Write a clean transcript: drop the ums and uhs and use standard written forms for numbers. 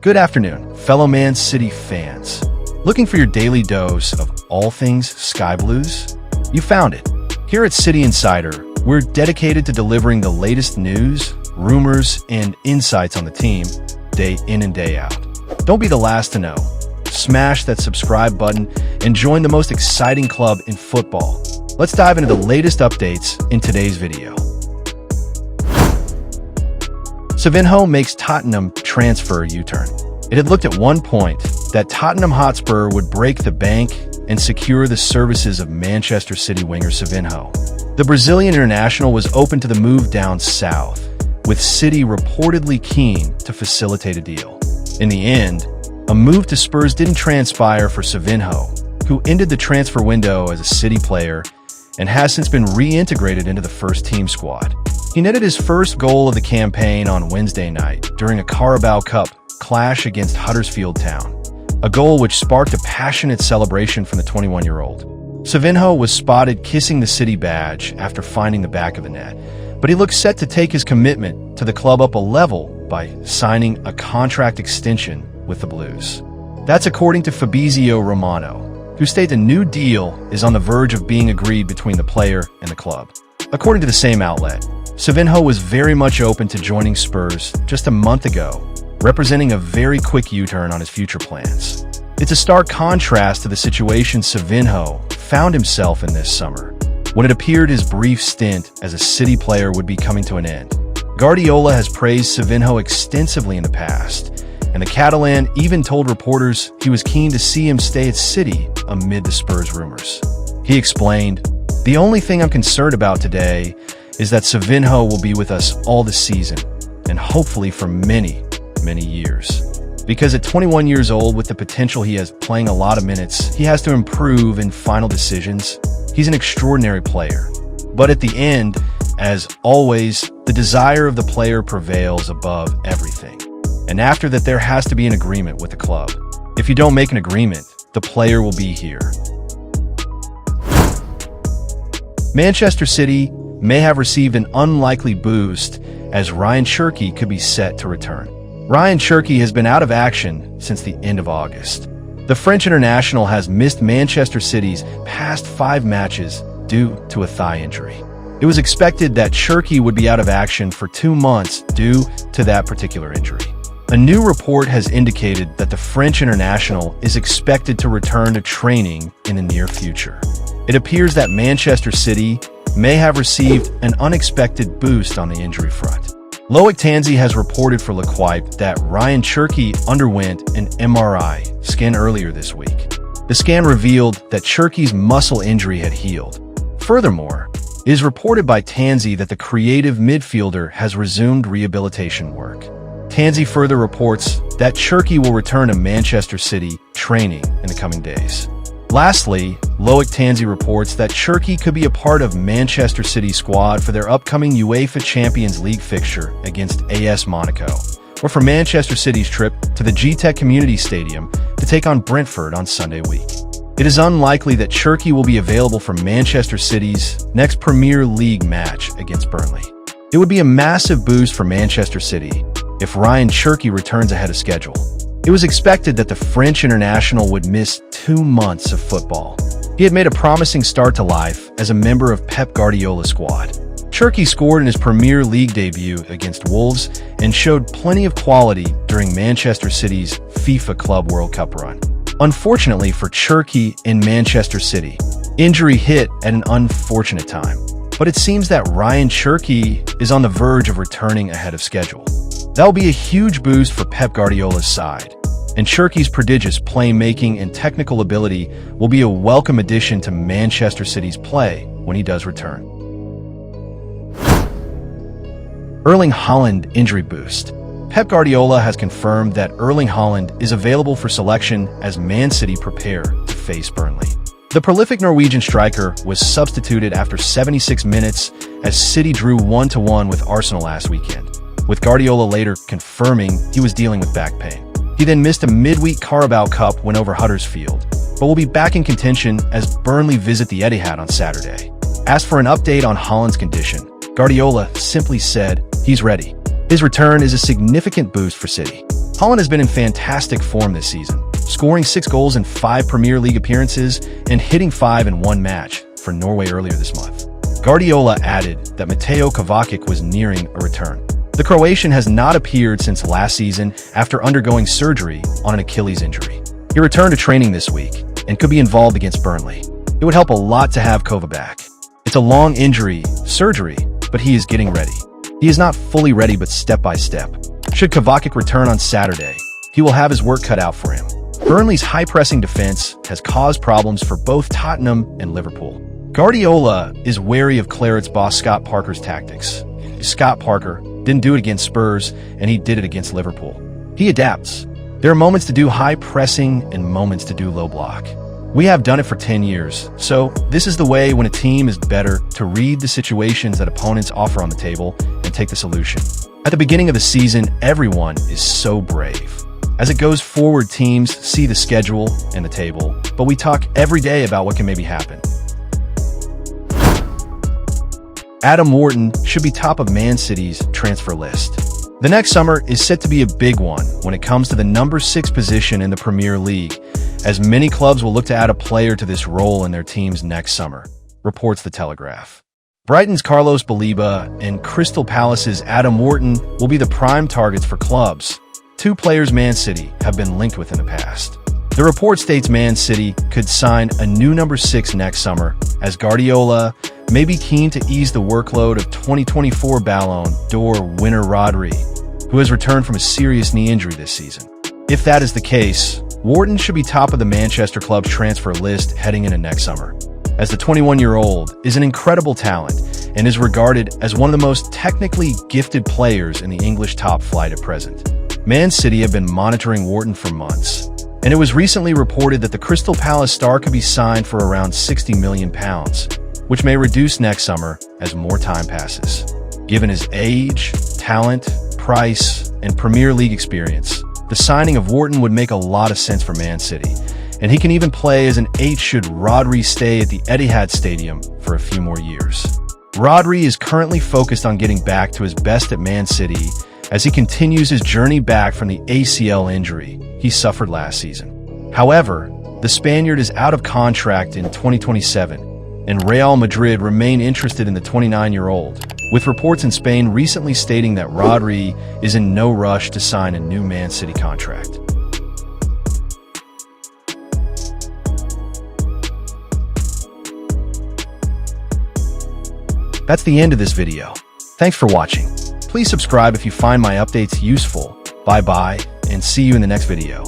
Good afternoon, fellow Man City fans. Looking for your daily dose of all things Sky Blues? You found it. Here at City Insider, we're dedicated to delivering the latest news, rumors, and insights on the team, day in and day out. Don't be the last to know. Smash that subscribe button and join the most exciting club in football. Let's dive into the latest updates in today's video. Savinho makes Tottenham transfer U-turn. It had looked at one point that Tottenham Hotspur would break the bank and secure the services of Manchester City winger Savinho. The Brazilian international was open to the move down south, with City reportedly keen to facilitate a deal. In the end, a move to Spurs didn't transpire for Savinho, who ended the transfer window as a City player and has since been reintegrated into the first-team squad. He netted his first goal of the campaign on Wednesday night during a Carabao Cup clash against Huddersfield Town, a goal which sparked a passionate celebration from the 21-year-old. Savinho was spotted kissing the City badge after finding the back of the net, but he looks set to take his commitment to the club up a level by signing a contract extension with the Blues. That's according to Fabrizio Romano, who stated a new deal is on the verge of being agreed between the player and the club. According to the same outlet, Savinho was very much open to joining Spurs just a month ago, representing a very quick U-turn on his future plans. It's a stark contrast to the situation Savinho found himself in this summer, when it appeared his brief stint as a City player would be coming to an end. Guardiola has praised Savinho extensively in the past, and the Catalan even told reporters he was keen to see him stay at City amid the Spurs rumors. He explained, "The only thing I'm concerned about today is that Savinho will be with us all this season, and hopefully for many, many years. Because at 21 years old, with the potential he has playing a lot of minutes, he has to improve in final decisions. He's an extraordinary player. But at the end, as always, the desire of the player prevails above everything. And after that, there has to be an agreement with the club. If you don't make an agreement, the player will be here." Manchester City may have received an unlikely boost as Cherki could be set to return. Cherki has been out of action since the end of August. The French international has missed Manchester City's past 5 matches due to a thigh injury. It was expected that Cherki would be out of action for 2 months due to that particular injury. A new report has indicated that the French international is expected to return to training in the near future. It appears that Manchester City may have received an unexpected boost on the injury front. Loic Tanzi has reported for L'Equipe that Cherki underwent an MRI scan earlier this week. The scan revealed that Cherki's muscle injury had healed. Furthermore, it is reported by Tanzi that the creative midfielder has resumed rehabilitation work. Tanzi further reports that Cherki will return to Manchester City training in the coming days. Lastly, Loic Tanzi reports that Cherki could be a part of Manchester City's squad for their upcoming UEFA Champions League fixture against AS Monaco, or for Manchester City's trip to the G-Tech Community Stadium to take on Brentford on Sunday week. It is unlikely that Cherki will be available for Manchester City's next Premier League match against Burnley. It would be a massive boost for Manchester City if Cherki returns ahead of schedule. It was expected that the French international would miss 2 months of football. He had made a promising start to life as a member of Pep Guardiola's squad. Cherki scored in his Premier League debut against Wolves and showed plenty of quality during Manchester City's FIFA Club World Cup run. Unfortunately for Cherki in Manchester City, injury hit at an unfortunate time, but it seems that Cherki is on the verge of returning ahead of schedule. That will be a huge boost for Pep Guardiola's side, and Cherki's prodigious playmaking and technical ability will be a welcome addition to Manchester City's play when he does return. Erling Haaland injury boost. Pep Guardiola has confirmed that Erling Haaland is available for selection as Man City prepare to face Burnley. The prolific Norwegian striker was substituted after 76 minutes as City drew 1-1 with Arsenal last weekend, with Guardiola later confirming he was dealing with back pain. He then missed a midweek Carabao Cup win over Huddersfield, but will be back in contention as Burnley visit the Etihad on Saturday. Asked for an update on Haaland's condition, Guardiola simply said he's ready. His return is a significant boost for City. Haaland has been in fantastic form this season, scoring 6 goals in 5 Premier League appearances and hitting 5 in 1 match for Norway earlier this month. Guardiola added that Matheus Kovacic was nearing a return. The Croatian has not appeared since last season after undergoing surgery on an Achilles injury. He returned to training this week and could be involved against Burnley. It would help a lot to have Kova back. It's a long surgery, but he is getting ready. He is not fully ready, but step by step. Should Kovacic return on Saturday, he will have his work cut out for him. Burnley's high-pressing defense has caused problems for both Tottenham and Liverpool. Guardiola is wary of Claret's boss Scott Parker's tactics. Scott Parker didn't do it against Spurs, and he did it against Liverpool. He adapts. There are moments to do high pressing and moments to do low block. We have done it for 10 years, so this is the way when a team is better to read the situations that opponents offer on the table and take the solution. At the beginning of the season, everyone is so brave. As it goes forward, teams see the schedule and the table, but we talk every day about what can maybe happen. Adam Wharton should be top of Man City's transfer list. The next summer is set to be a big one when it comes to the number 6 position in the Premier League, as many clubs will look to add a player to this role in their teams next summer, reports The Telegraph. Brighton's Carlos Baleba and Crystal Palace's Adam Wharton will be the prime targets for clubs. 2 players Man City have been linked with in the past. The report states Man City could sign a new number 6 next summer, as Guardiola may be keen to ease the workload of 2024 Ballon d'Or winner Rodri, who has returned from a serious knee injury this season. If that is the case, Wharton should be top of the Manchester club's transfer list heading into next summer, as the 21-year-old is an incredible talent and is regarded as one of the most technically gifted players in the English top flight at present. Man City have been monitoring Wharton for months, and it was recently reported that the Crystal Palace star could be signed for around £60 million, which may reduce next summer as more time passes. Given his age, talent, price, and Premier League experience, the signing of Wharton would make a lot of sense for Man City, and he can even play as an 8 should Rodri stay at the Etihad Stadium for a few more years. Rodri is currently focused on getting back to his best at Man City as he continues his journey back from the ACL injury he suffered last season. However, the Spaniard is out of contract in 2027, and Real Madrid remain interested in the 29-year-old, with reports in Spain recently stating that Rodri is in no rush to sign a new Man City contract. That's the end of this video. Thanks for watching. Please subscribe if you find my updates useful. Bye-bye, and see you in the next video.